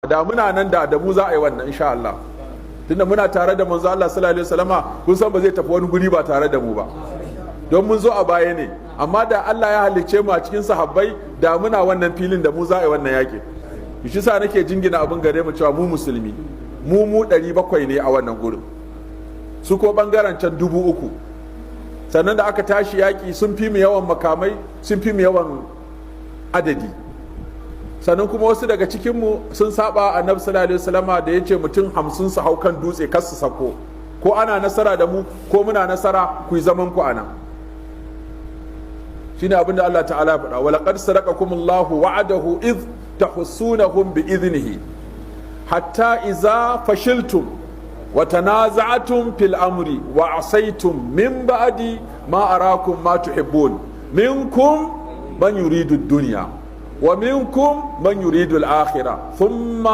da muna nan da mu za a yi wannan insha Allah, tunda muna tare da manzo Allah sallallahu alaihi wasallama, kun san ba zai tafi wani guri ba tare da mu ba, don mun zo a baya ne. Amma da Allah ya halicce mu a cikin sahabbai, da muna wannan filin da mu za a yi wannan yaƙi. Shi sa nake jingina abin gare mu cewa mu musulmi mu 700 ne a wannan gurin, su ko bangaren can 3000. Sannan da aka tashi yaƙi sun fi mu yawan makamai, sun fi mu yawan adadi. Sannan kuma wasu daga cikinmu sun saba annabi sallallahu alaihi wasallama da yace mutum 50 su hau kan dutse kar su sako, ko ana nasara da mu ko muna nasara ku yi zaman ku anan. Shine abin da Allah ta'ala ya faɗa, wa laqad sadaqakumullahu wa'adahu id tahussunahum bi idnihi hatta idza fashiltum wa tanaza'tum fil amri wa asaytum min ba'di ma arakum ma tuhibbun minkum man yuridu ad-dunya wa minkum man yuridu al-akhirah thumma